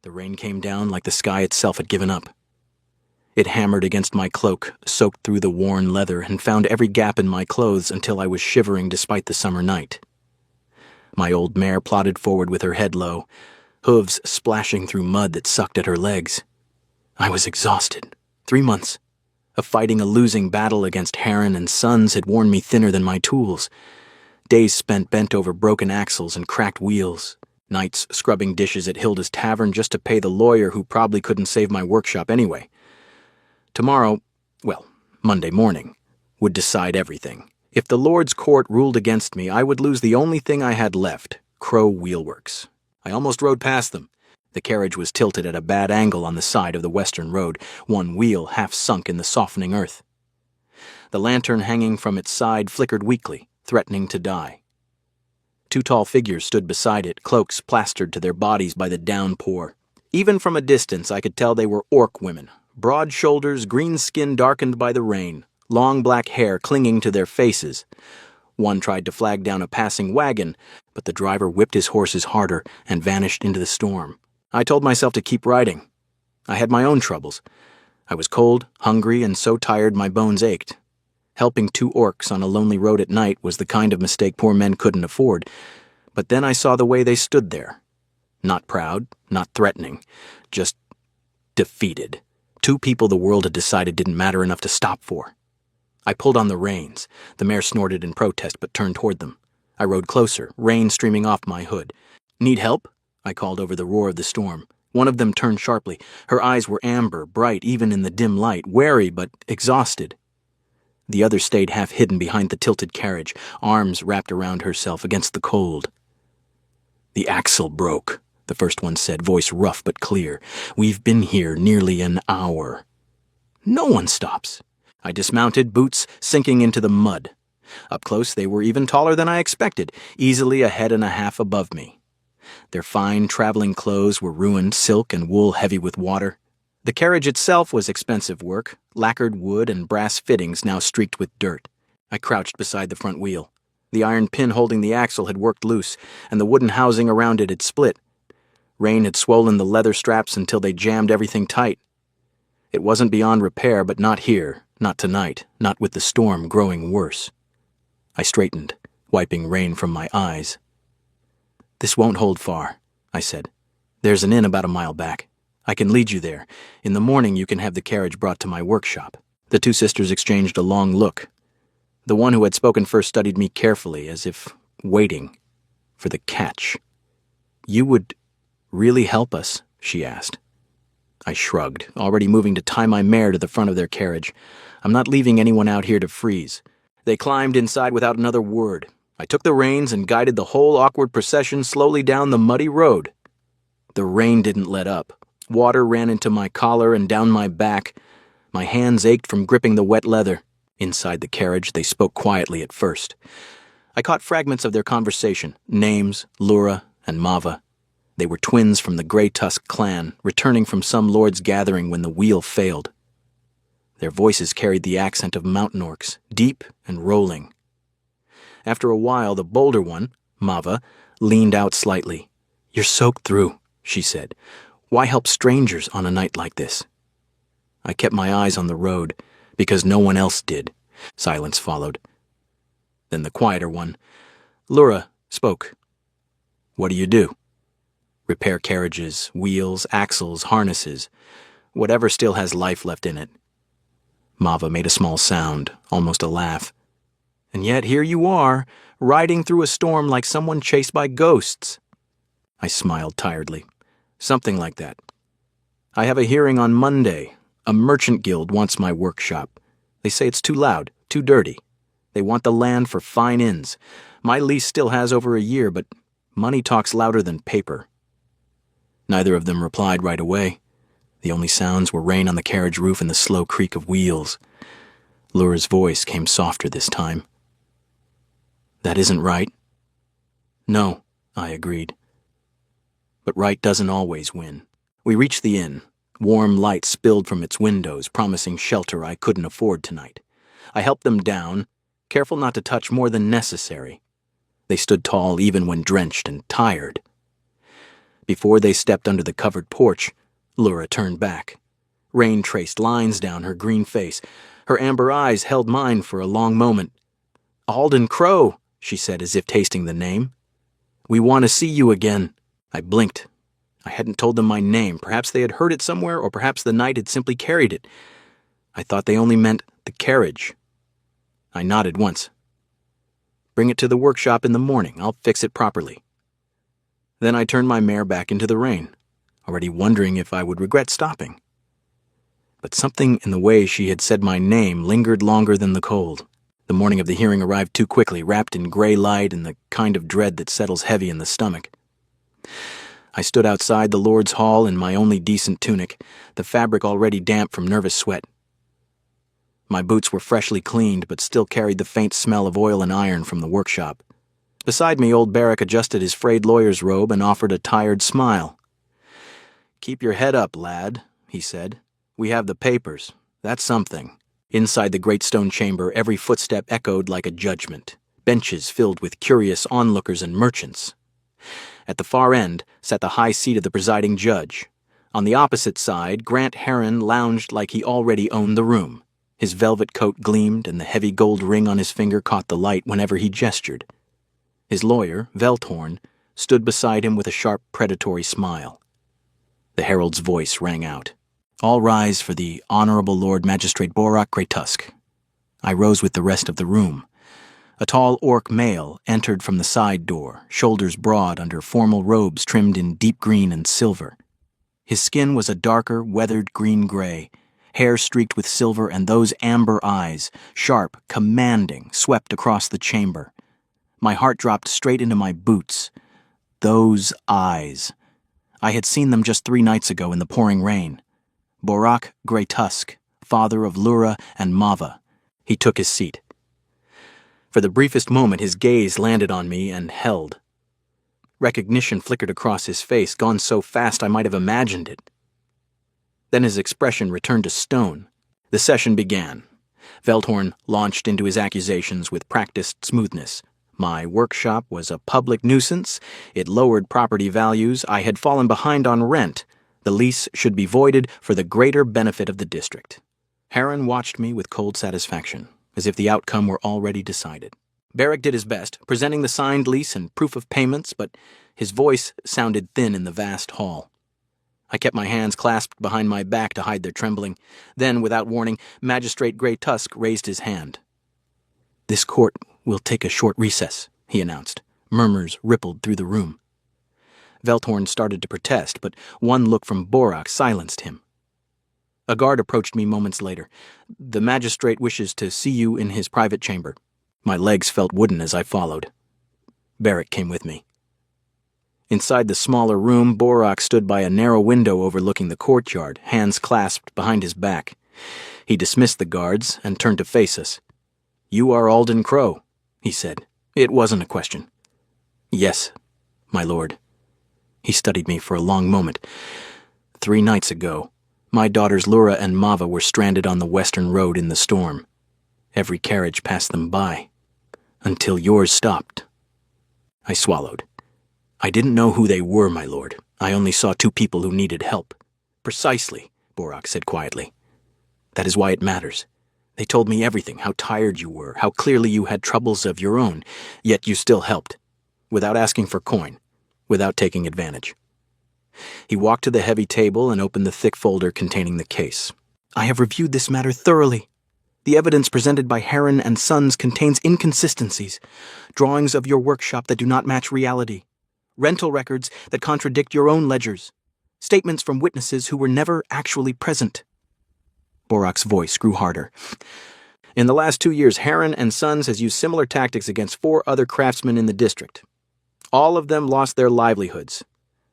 The rain came down like the sky itself had given up. It hammered against my cloak, soaked through the worn leather, and found every gap in my clothes until I was shivering despite the summer night. My old mare plodded forward with her head low, hooves splashing through mud that sucked at her legs. I was exhausted. 3 months of fighting a losing battle against Heron and Sons had worn me thinner than my tools. Days spent bent over broken axles and cracked wheels. Nights scrubbing dishes at Hilda's tavern just to pay the lawyer who probably couldn't save my workshop anyway. Tomorrow, Monday morning, would decide everything. If the Lord's court ruled against me, I would lose the only thing I had left, Crow Wheelworks. I almost rode past them. The carriage was tilted at a bad angle on the side of the western road, one wheel half sunk in the softening earth. The lantern hanging from its side flickered weakly, threatening to die. 2 tall figures stood beside it, cloaks plastered to their bodies by the downpour. Even from a distance, I could tell they were orc women, broad shoulders, green skin darkened by the rain, long black hair clinging to their faces. One tried to flag down a passing wagon, but the driver whipped his horses harder and vanished into the storm. I told myself to keep riding. I had my own troubles. I was cold, hungry, and so tired my bones ached. Helping 2 orcs on a lonely road at night was the kind of mistake poor men couldn't afford, but then I saw the way they stood there. Not proud, not threatening, just defeated. 2 people the world had decided didn't matter enough to stop for. I pulled on the reins. The mare snorted in protest but turned toward them. I rode closer, rain streaming off my hood. "Need help?" I called over the roar of the storm. One of them turned sharply. Her eyes were amber, bright even in the dim light, wary but exhausted. The other stayed half hidden behind the tilted carriage, arms wrapped around herself against the cold. "The axle broke," the first one said, voice rough but clear. "We've been here nearly an hour." No one stops. I dismounted, boots sinking into the mud. Up close they were even taller than I expected, easily a head and a half above me. Their fine traveling clothes were ruined, silk and wool heavy with water. The carriage itself was expensive work, lacquered wood and brass fittings now streaked with dirt. I crouched beside the front wheel. The iron pin holding the axle had worked loose, and the wooden housing around it had split. Rain had swollen the leather straps until they jammed everything tight. It wasn't beyond repair, but not here, not tonight, not with the storm growing worse. I straightened, wiping rain from my eyes. "This won't hold far," I said. "There's an inn about a mile back. I can lead you there. In the morning you can have the carriage brought to my workshop." The 2 sisters exchanged a long look. The one who had spoken first studied me carefully, as if waiting for the catch. "You would really help us?" she asked. I shrugged, already moving to tie my mare to the front of their carriage. "I'm not leaving anyone out here to freeze." They climbed inside without another word. I took the reins and guided the whole awkward procession slowly down the muddy road. The rain didn't let up. Water ran into my collar and down my back. My hands ached from gripping the wet leather. Inside the carriage, they spoke quietly at first. I caught fragments of their conversation, names, Lura and Mava. They were twins from the Grey Tusk clan, returning from some lord's gathering when the wheel failed. Their voices carried the accent of mountain orcs, deep and rolling. After a while, the bolder one, Mava, leaned out slightly. "You're soaked through," she said. "Why help strangers on a night like this?" I kept my eyes on the road, because no one else did. Silence followed. Then the quieter one, Lura, spoke. "What do you do?" "Repair carriages, wheels, axles, harnesses, whatever still has life left in it." Mava made a small sound, almost a laugh. "And yet here you are, riding through a storm like someone chased by ghosts." I smiled tiredly. "Something like that. I have a hearing on Monday. A merchant guild wants my workshop. They say it's too loud, too dirty. They want the land for fine inns. My lease still has over a year, but money talks louder than paper." Neither of them replied right away. The only sounds were rain on the carriage roof and the slow creak of wheels. Lura's voice came softer this time. "That isn't right." "No," I agreed. But right doesn't always win. We reached the inn. Warm light spilled from its windows, promising shelter I couldn't afford tonight. I helped them down, careful not to touch more than necessary. They stood tall even when drenched and tired. Before they stepped under the covered porch, Lura turned back. Rain traced lines down her green face. Her amber eyes held mine for a long moment. "Alden Crow," she said, as if tasting the name. "We want to see you again." I blinked. I hadn't told them my name. Perhaps they had heard it somewhere, or perhaps the night had simply carried it. I thought they only meant the carriage. I nodded once. "Bring it to the workshop in the morning. I'll fix it properly." Then I turned my mare back into the rain, already wondering if I would regret stopping. But something in the way she had said my name lingered longer than the cold. The morning of the hearing arrived too quickly, wrapped in gray light and the kind of dread that settles heavy in the stomach. I stood outside the Lord's Hall in my only decent tunic, the fabric already damp from nervous sweat. My boots were freshly cleaned, but still carried the faint smell of oil and iron from the workshop. Beside me, old Barrack adjusted his frayed lawyer's robe and offered a tired smile. "Keep your head up, lad," he said. "We have the papers. That's something." Inside the great stone chamber, every footstep echoed like a judgment, benches filled with curious onlookers and merchants. At the far end sat the high seat of the presiding judge. On the opposite side, Grant Heron lounged like he already owned the room. His velvet coat gleamed, and the heavy gold ring on his finger caught the light whenever he gestured. His lawyer, Velthorn, stood beside him with a sharp, predatory smile. The herald's voice rang out. "All rise for the Honorable Lord Magistrate Borak Greytusk." I rose with the rest of the room. A tall orc male entered from the side door, shoulders broad under formal robes trimmed in deep green and silver. His skin was a darker, weathered green-gray, hair streaked with silver, and those amber eyes, sharp, commanding, swept across the chamber. My heart dropped straight into my boots. Those eyes. I had seen them just 3 nights ago in the pouring rain. Borak Greytusk, father of Lura and Mava. He took his seat. For the briefest moment, his gaze landed on me and held. Recognition flickered across his face, gone so fast I might have imagined it. Then his expression returned to stone. The session began. Velthorn launched into his accusations with practiced smoothness. My workshop was a public nuisance. It lowered property values. I had fallen behind on rent. The lease should be voided for the greater benefit of the district. Heron watched me with cold satisfaction, as if the outcome were already decided. Barrack did his best, presenting the signed lease and proof of payments, but his voice sounded thin in the vast hall. I kept my hands clasped behind my back to hide their trembling. Then, without warning, Magistrate Greytusk raised his hand. "This court will take a short recess," he announced. Murmurs rippled through the room. Velthorn started to protest, but one look from Borak silenced him. A guard approached me moments later. "The magistrate wishes to see you in his private chamber." My legs felt wooden as I followed. Barrack came with me. Inside the smaller room, Borak stood by a narrow window overlooking the courtyard, hands clasped behind his back. He dismissed the guards and turned to face us. "You are Alden Crow," he said. It wasn't a question. "Yes, my lord." He studied me for a long moment. 3 nights ago, my daughters Lura and Mava were stranded on the western road in the storm. Every carriage passed them by, until yours stopped. I swallowed. "I didn't know who they were, my lord. I only saw 2 people who needed help." "Precisely," Borak said quietly. "That is why it matters. They told me everything, how tired you were, how clearly you had troubles of your own, yet you still helped, without asking for coin, without taking advantage." He walked to the heavy table and opened the thick folder containing the case. "I have reviewed this matter thoroughly. The evidence presented by Heron and Sons contains inconsistencies, drawings of your workshop that do not match reality, rental records that contradict your own ledgers, statements from witnesses who were never actually present." Borak's voice grew harder. "In the last 2 years, Heron and Sons has used similar tactics against 4 other craftsmen in the district. All of them lost their livelihoods.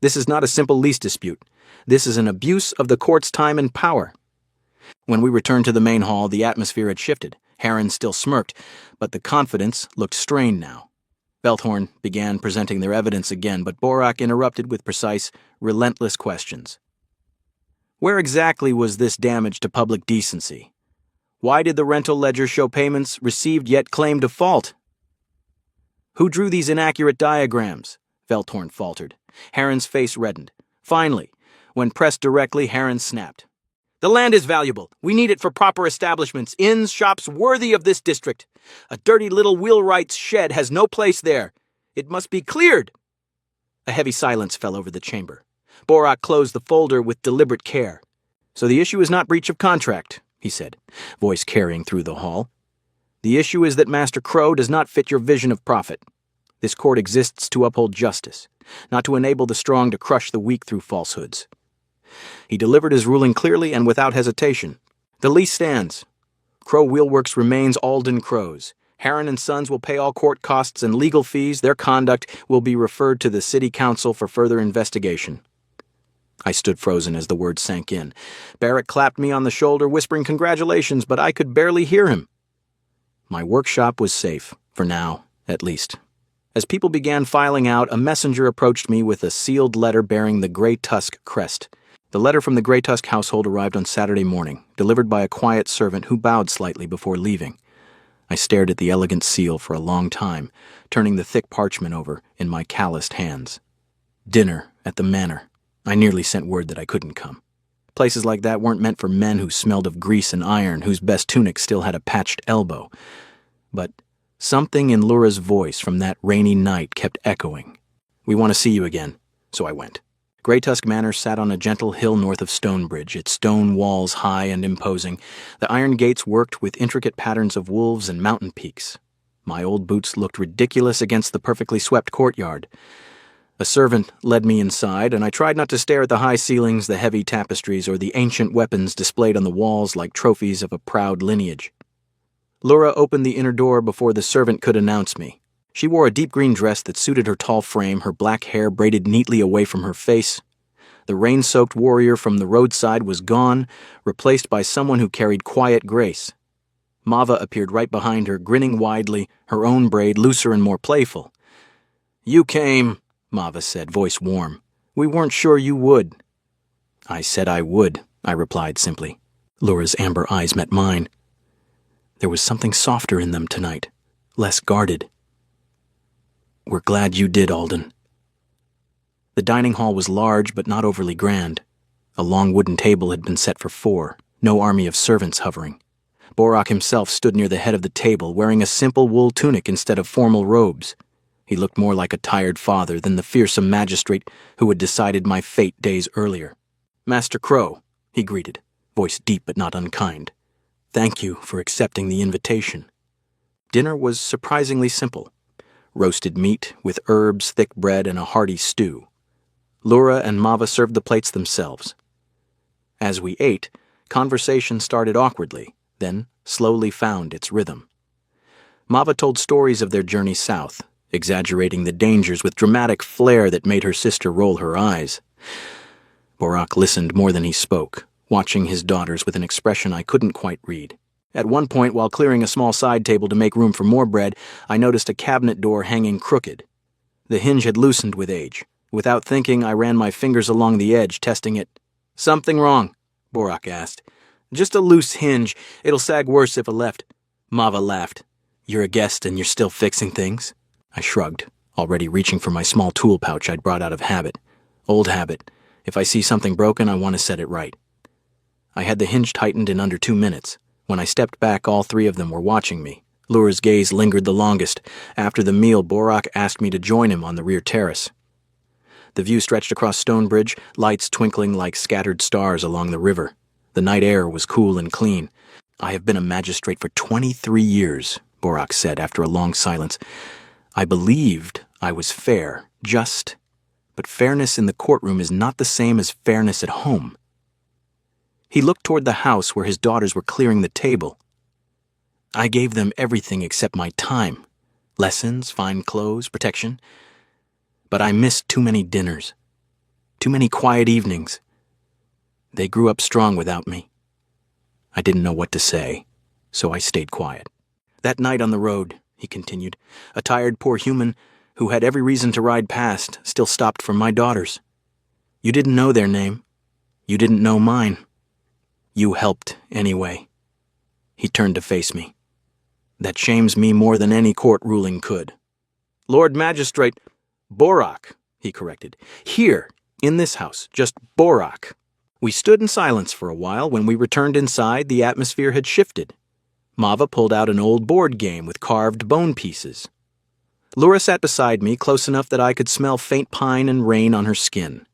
This is not a simple lease dispute. This is an abuse of the court's time and power." When we returned to the main hall, the atmosphere had shifted. Heron still smirked, but the confidence looked strained now. Velthorn began presenting their evidence again, but Borak interrupted with precise, relentless questions. Where exactly was this damage to public decency? Why did the rental ledger show payments received yet claim default? Who drew these inaccurate diagrams? Veltorn faltered. Heron's face reddened. Finally, when pressed directly, Heron snapped. The land is valuable. We need it for proper establishments, inns, shops worthy of this district. A dirty little wheelwright's shed has no place there. It must be cleared. A heavy silence fell over the chamber. Borak closed the folder with deliberate care. So the issue is not breach of contract, he said, voice carrying through the hall. The issue is that Master Crow does not fit your vision of profit. This court exists to uphold justice, not to enable the strong to crush the weak through falsehoods. He delivered his ruling clearly and without hesitation. The lease stands. Crow Wheelworks remains Alden Crow's. Heron and Sons will pay all court costs and legal fees. Their conduct will be referred to the city council for further investigation. I stood frozen as the words sank in. Barrett clapped me on the shoulder, whispering congratulations, but I could barely hear him. My workshop was safe, for now, at least. As people began filing out, a messenger approached me with a sealed letter bearing the Grey Tusk crest. The letter from the Grey Tusk household arrived on Saturday morning, delivered by a quiet servant who bowed slightly before leaving. I stared at the elegant seal for a long time, turning the thick parchment over in my calloused hands. Dinner at the manor. I nearly sent word that I couldn't come. Places like that weren't meant for men who smelled of grease and iron, whose best tunic still had a patched elbow. But something in Laura's voice from that rainy night kept echoing. We want to see you again, so I went. Grey Tusk Manor sat on a gentle hill north of Stonebridge, its stone walls high and imposing. The iron gates worked with intricate patterns of wolves and mountain peaks. My old boots looked ridiculous against the perfectly swept courtyard. A servant led me inside, and I tried not to stare at the high ceilings, the heavy tapestries, or the ancient weapons displayed on the walls like trophies of a proud lineage. Laura opened the inner door before the servant could announce me. She wore a deep green dress that suited her tall frame, her black hair braided neatly away from her face. The rain-soaked warrior from the roadside was gone, replaced by someone who carried quiet grace. Mava appeared right behind her, grinning widely, her own braid looser and more playful. "You came," Mava said, voice warm. "We weren't sure you would." "I said I would," I replied simply. Laura's amber eyes met mine. There was something softer in them tonight, less guarded. "We're glad you did, Alden." The dining hall was large but not overly grand. A long wooden table had been set for 4, no army of servants hovering. Borak himself stood near the head of the table, wearing a simple wool tunic instead of formal robes. He looked more like a tired father than the fearsome magistrate who had decided my fate days earlier. "Master Crow," he greeted, voice deep but not unkind. "Thank you for accepting the invitation." Dinner was surprisingly simple. Roasted meat with herbs, thick bread, and a hearty stew. Laura and Mava served the plates themselves. As we ate, conversation started awkwardly, then slowly found its rhythm. Mava told stories of their journey south, exaggerating the dangers with dramatic flair that made her sister roll her eyes. Borak listened more than he spoke, watching his daughters with an expression I couldn't quite read. At one point, while clearing a small side table to make room for more bread, I noticed a cabinet door hanging crooked. The hinge had loosened with age. Without thinking, I ran my fingers along the edge, testing it. "Something wrong?" Borak asked. "Just a loose hinge. It'll sag worse if a left." Mava laughed. "You're a guest and you're still fixing things?" I shrugged, already reaching for my small tool pouch I'd brought out of habit. Old habit. If I see something broken, I want to set it right. I had the hinge tightened in under 2 minutes. When I stepped back, all 3 of them were watching me. Laura's gaze lingered the longest. After the meal, Borak asked me to join him on the rear terrace. The view stretched across Stonebridge, lights twinkling like scattered stars along the river. The night air was cool and clean. "I have been a magistrate for 23 years, Borak said after a long silence. "I believed I was fair, just, but fairness in the courtroom is not the same as fairness at home." He looked toward the house where his daughters were clearing the table. "I gave them everything except my time. Lessons, fine clothes, protection. But I missed too many dinners. Too many quiet evenings. They grew up strong without me." I didn't know what to say, so I stayed quiet. "That night on the road," he continued, "a tired poor human who had every reason to ride past still stopped for my daughters. You didn't know their name. You didn't know mine. You helped anyway." He turned to face me. "That shames me more than any court ruling could." "Lord Magistrate," Borak, he corrected. Here, in this house, just Borak. We stood in silence for a while. When we returned inside, the atmosphere had shifted. Mava pulled out an old board game with carved bone pieces. Laura sat beside me, close enough that I could smell faint pine and rain on her skin.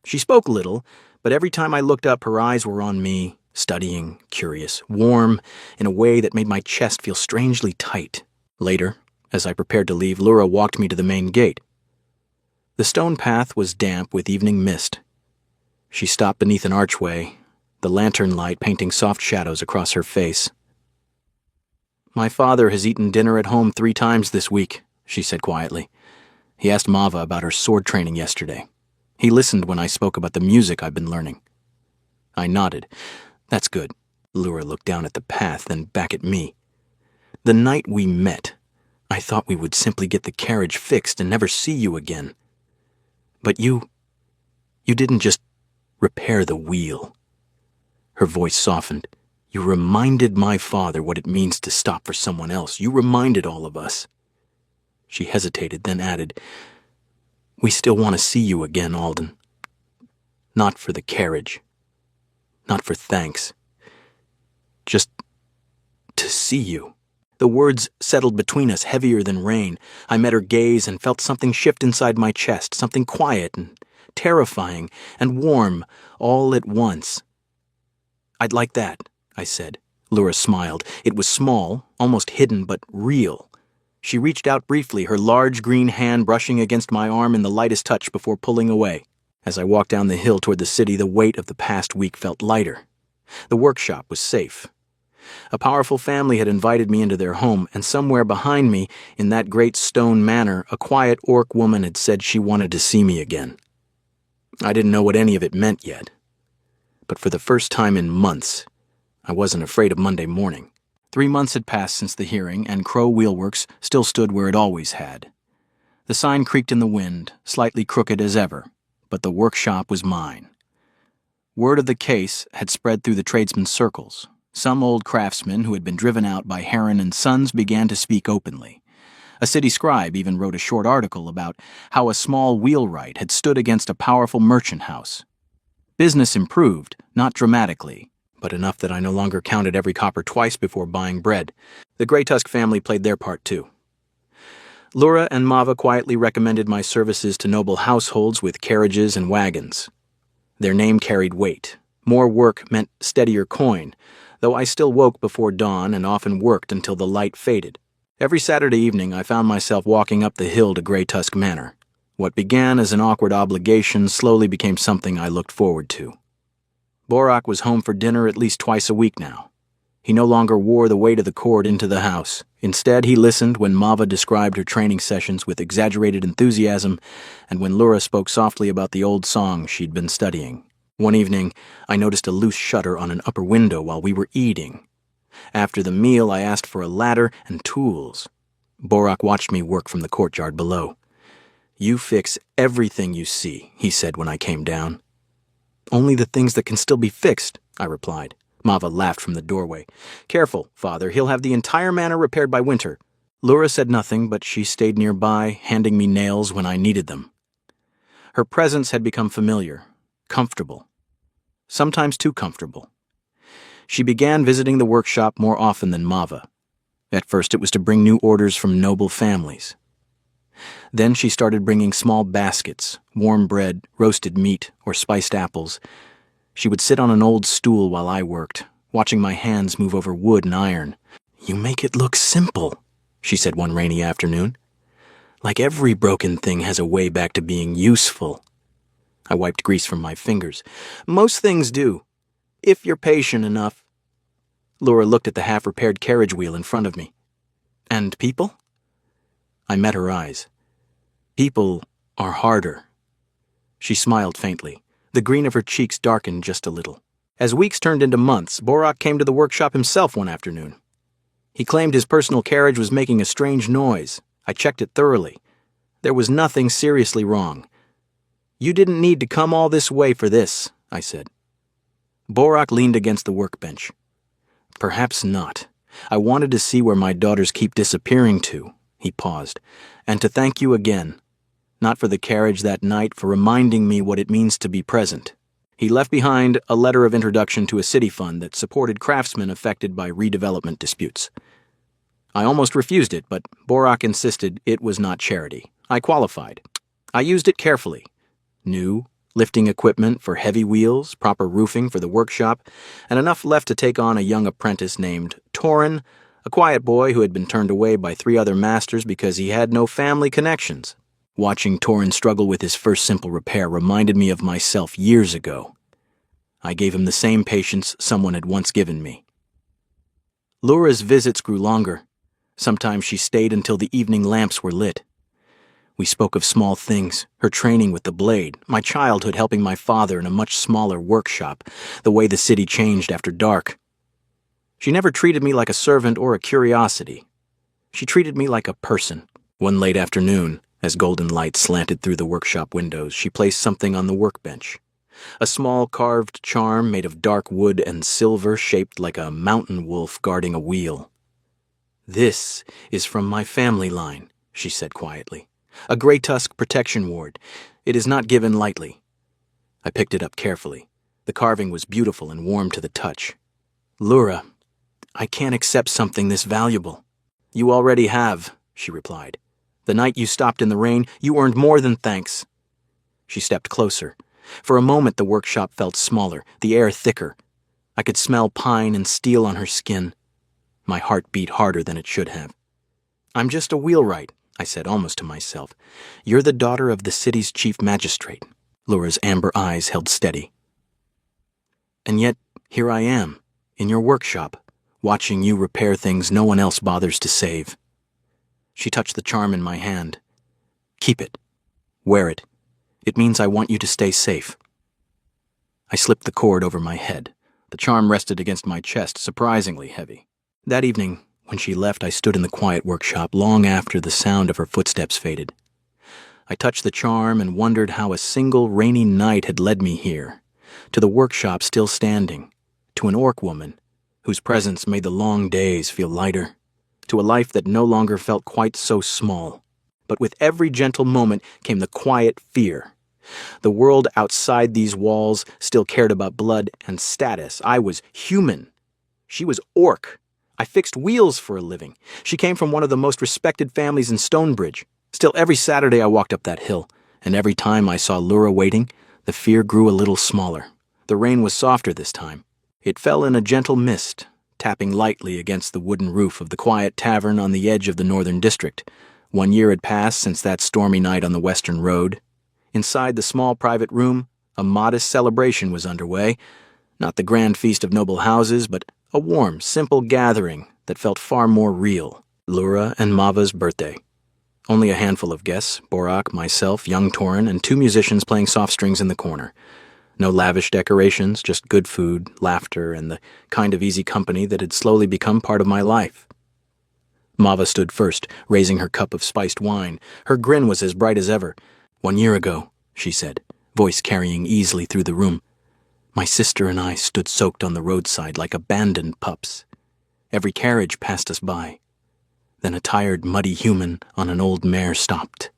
She spoke little, but every time I looked up, her eyes were on me, studying, curious, warm, in a way that made my chest feel strangely tight. Later, as I prepared to leave, Laura walked me to the main gate. The stone path was damp with evening mist. She stopped beneath an archway, the lantern light painting soft shadows across her face. My father has eaten dinner at home 3 times this week, she said quietly. He asked Mava about her sword training yesterday. He listened when I spoke about the music I've been learning. I nodded. That's good. Laura looked down at the path, then back at me. The night we met, I thought we would simply get the carriage fixed and never see you again. But you didn't just repair the wheel. Her voice softened. You reminded my father what it means to stop for someone else. You reminded all of us. She hesitated, then added, We still want to see you again, Alden. Not for the carriage. Not for thanks. Just to see you. The words settled between us heavier than rain. I met her gaze and felt something shift inside my chest, something quiet and terrifying and warm all at once. I'd like that, I said. Laura smiled. It was small, almost hidden, but real. She reached out briefly, her large green hand brushing against my arm in the lightest touch before pulling away. As I walked down the hill toward the city, the weight of the past week felt lighter. The workshop was safe. A powerful family had invited me into their home, and somewhere behind me, in that great stone manor, a quiet orc woman had said she wanted to see me again. I didn't know what any of it meant yet. But for the first time in months, I wasn't afraid of Monday morning. 3 months had passed since the hearing, and Crow Wheelworks still stood where it always had. The sign creaked in the wind, slightly crooked as ever, but the workshop was mine. Word of the case had spread through the tradesmen's circles. Some old craftsmen who had been driven out by Heron and Sons began to speak openly. A city scribe even wrote a short article about how a small wheelwright had stood against a powerful merchant house. Business improved, not dramatically, but enough that I no longer counted every copper twice before buying bread. The Grey Tusk family played their part too. Laura and Mava quietly recommended my services to noble households with carriages and wagons. Their name carried weight. More work meant steadier coin, though I still woke before dawn and often worked until the light faded. Every Saturday evening I found myself walking up the hill to Grey Tusk Manor. What began as an awkward obligation slowly became something I looked forward to. Borak was home for dinner at least twice a week now. He no longer wore the weight of the cord into the house. Instead, he listened when Mava described her training sessions with exaggerated enthusiasm and when Laura spoke softly about the old song she'd been studying. One evening, I noticed a loose shutter on an upper window while we were eating. After the meal, I asked for a ladder and tools. Borak watched me work from the courtyard below. You fix everything you see, he said when I came down. Only the things that can still be fixed, I replied. Mava laughed from the doorway. Careful, father, he'll have the entire manor repaired by winter. Laura said nothing, but she stayed nearby, handing me nails when I needed them. Her presence had become familiar, comfortable. Sometimes too comfortable. She began visiting the workshop more often than Mava. At first it was to bring new orders from noble families. Then she started bringing small baskets, warm bread, roasted meat, or spiced apples. She would sit on an old stool while I worked, watching my hands move over wood and iron. You make it look simple, she said one rainy afternoon. Like every broken thing has a way back to being useful. I wiped grease from my fingers. Most things do, if you're patient enough. Laura looked at the half-repaired carriage wheel in front of me. And people? I met her eyes. People are harder. She smiled faintly. The green of her cheeks darkened just a little. As weeks turned into months, Borak came to the workshop himself one afternoon. He claimed his personal carriage was making a strange noise. I checked it thoroughly. There was nothing seriously wrong. You didn't need to come all this way for this, I said. Borak leaned against the workbench. Perhaps not. I wanted to see where my daughters keep disappearing to. He paused. And to thank you again. Not for the carriage that night, for reminding me what it means to be present. He left behind a letter of introduction to a city fund that supported craftsmen affected by redevelopment disputes. I almost refused it, but Borak insisted it was not charity. I qualified. I used it carefully. New, lifting equipment for heavy wheels, proper roofing for the workshop, and enough left to take on a young apprentice named Torin, a quiet boy who had been turned away by 3 other masters because he had no family connections. Watching Torin struggle with his first simple repair reminded me of myself years ago. I gave him the same patience someone had once given me. Laura's visits grew longer. Sometimes she stayed until the evening lamps were lit. We spoke of small things, her training with the blade, my childhood helping my father in a much smaller workshop, the way the city changed after dark. She never treated me like a servant or a curiosity. She treated me like a person. One late afternoon, as golden light slanted through the workshop windows, she placed something on the workbench. A small carved charm made of dark wood and silver shaped like a mountain wolf guarding a wheel. "This is from my family line," she said quietly. "A gray tusk protection ward. It is not given lightly." I picked it up carefully. The carving was beautiful and warm to the touch. "Laura, I can't accept something this valuable." "You already have," she replied. "The night you stopped in the rain, you earned more than thanks." She stepped closer. For a moment the workshop felt smaller, the air thicker. I could smell pine and steel on her skin. My heart beat harder than it should have. "I'm just a wheelwright," I said almost to myself. "You're the daughter of the city's chief magistrate." Laura's amber eyes held steady. "And yet, here I am, in your workshop, watching you repair things no one else bothers to save." She touched the charm in my hand. "Keep it. Wear it. It means I want you to stay safe." I slipped the cord over my head. The charm rested against my chest, surprisingly heavy. That evening, when she left, I stood in the quiet workshop long after the sound of her footsteps faded. I touched the charm and wondered how a single rainy night had led me here, to the workshop still standing, to an orc woman whose presence made the long days feel lighter, to a life that no longer felt quite so small. But with every gentle moment came the quiet fear. The world outside these walls still cared about blood and status. I was human. She was orc. I fixed wheels for a living. She came from one of the most respected families in Stonebridge. Still, every Saturday I walked up that hill, and every time I saw Lura waiting, the fear grew a little smaller. The rain was softer this time. It fell in a gentle mist, tapping lightly against the wooden roof of the quiet tavern on the edge of the northern district. 1 year had passed since that stormy night on the western road. Inside the small private room, a modest celebration was underway. Not the grand feast of noble houses, but a warm, simple gathering that felt far more real. Lura and Mava's birthday. Only a handful of guests, Borak, myself, young Torin, and 2 musicians playing soft strings in the corner. No lavish decorations, just good food, laughter, and the kind of easy company that had slowly become part of my life. Mava stood first, raising her cup of spiced wine. Her grin was as bright as ever. "1 year ago," she said, voice carrying easily through the room, "my sister and I stood soaked on the roadside like abandoned pups. Every carriage passed us by. Then a tired, muddy human on an old mare stopped.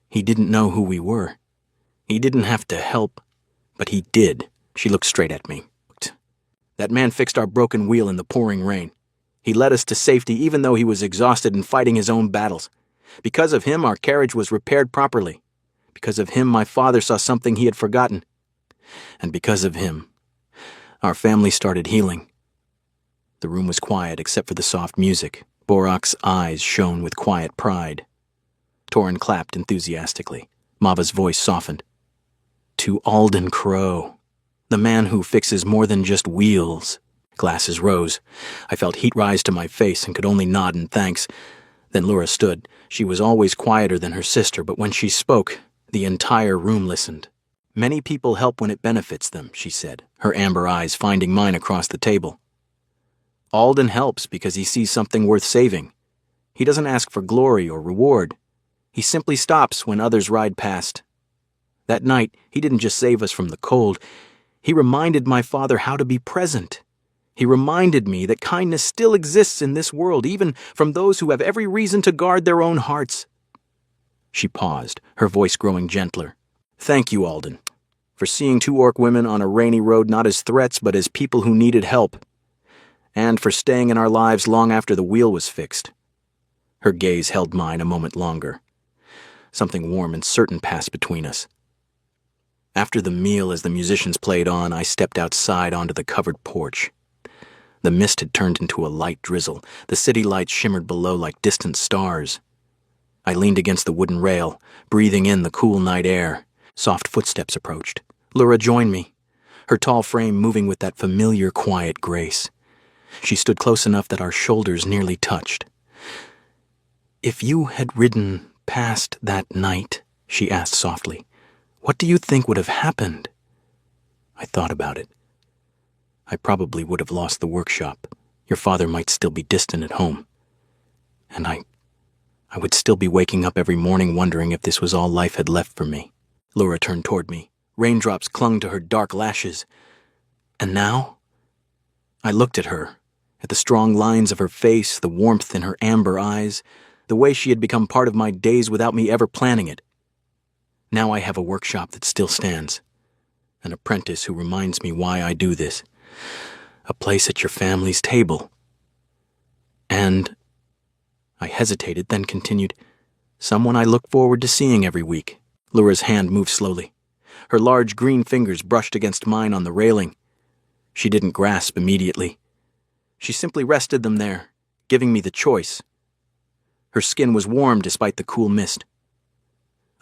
He didn't know who we were. He didn't have to help, but he did." She looked straight at me. "That man fixed our broken wheel in the pouring rain. He led us to safety even though he was exhausted and fighting his own battles. Because of him, our carriage was repaired properly. Because of him, my father saw something he had forgotten. And because of him, our family started healing." The room was quiet except for the soft music. Borak's eyes shone with quiet pride. Torin clapped enthusiastically. Mava's voice softened. "To Alden Crow, the man who fixes more than just wheels." Glasses rose. I felt heat rise to my face and could only nod in thanks. Then Laura stood. She was always quieter than her sister, but when she spoke, the entire room listened. "Many people help when it benefits them," she said, her amber eyes finding mine across the table. "Alden helps because he sees something worth saving. He doesn't ask for glory or reward. He simply stops when others ride past. That night, he didn't just save us from the cold. He reminded my father how to be present. He reminded me that kindness still exists in this world, even from those who have every reason to guard their own hearts." She paused, her voice growing gentler. "Thank you, Alden, for seeing two orc women on a rainy road not as threats but as people who needed help, and for staying in our lives long after the wheel was fixed." Her gaze held mine a moment longer. Something warm and certain passed between us. After the meal, as the musicians played on, I stepped outside onto the covered porch. The mist had turned into a light drizzle. The city lights shimmered below like distant stars. I leaned against the wooden rail, breathing in the cool night air. Soft footsteps approached. Laura joined me, her tall frame moving with that familiar, quiet grace. She stood close enough that our shoulders nearly touched. "If you had ridden past that night," she asked softly, "what do you think would have happened?" I thought about it. I probably would have lost the workshop. Your father might still be distant at home. And I would still be waking up every morning wondering if this was all life had left for me. Laura turned toward me. Raindrops clung to her dark lashes. And now? I looked at her, at the strong lines of her face, the warmth in her amber eyes, the way she had become part of my days without me ever planning it. Now I have a workshop that still stands, an apprentice who reminds me why I do this, a place at your family's table. And I hesitated, then continued, someone I look forward to seeing every week. Laura's hand moved slowly. Her large green fingers brushed against mine on the railing. She didn't grasp immediately. She simply rested them there, giving me the choice. Her skin was warm despite the cool mist.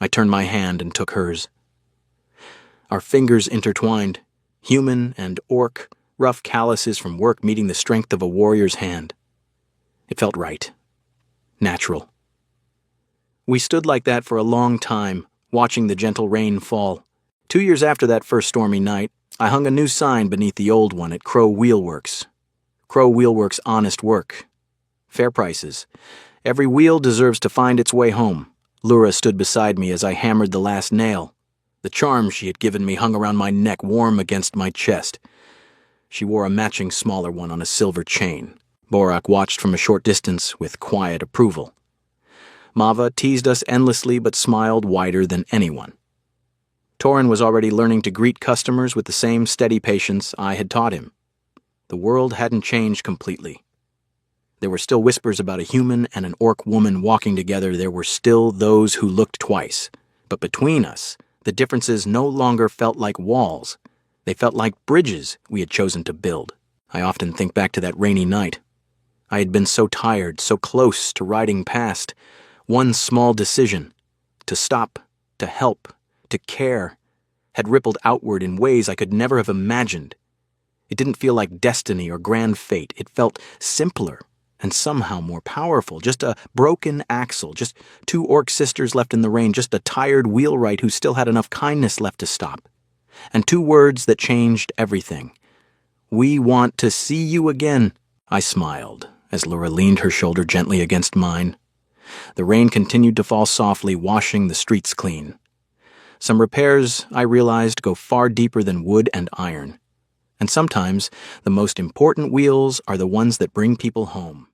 I turned my hand and took hers. Our fingers intertwined, human and orc, rough calluses from work meeting the strength of a warrior's hand. It felt right. Natural. We stood like that for a long time, watching the gentle rain fall. 2 years after that first stormy night, I hung a new sign beneath the old one at Crow Wheelworks. Crow Wheelworks' honest work. Fair prices. Every wheel deserves to find its way home. Laura stood beside me as I hammered the last nail. The charm she had given me hung around my neck, warm against my chest. She wore a matching smaller one on a silver chain. Borak watched from a short distance with quiet approval. Mava teased us endlessly but smiled wider than anyone. Torin was already learning to greet customers with the same steady patience I had taught him. The world hadn't changed completely. There were still whispers about a human and an orc woman walking together. There were still those who looked twice. But between us, the differences no longer felt like walls. They felt like bridges we had chosen to build. I often think back to that rainy night. I had been so tired, so close to riding past. One small decision, to stop, to help, to care, had rippled outward in ways I could never have imagined. It didn't feel like destiny or grand fate. It felt simpler and somehow more powerful. Just a broken axle, just two orc sisters left in the rain, just a tired wheelwright who still had enough kindness left to stop. And two words that changed everything. "We want to see you again." I smiled as Laura leaned her shoulder gently against mine. The rain continued to fall softly, washing the streets clean. Some repairs, I realized, go far deeper than wood and iron. And sometimes, the most important wheels are the ones that bring people home.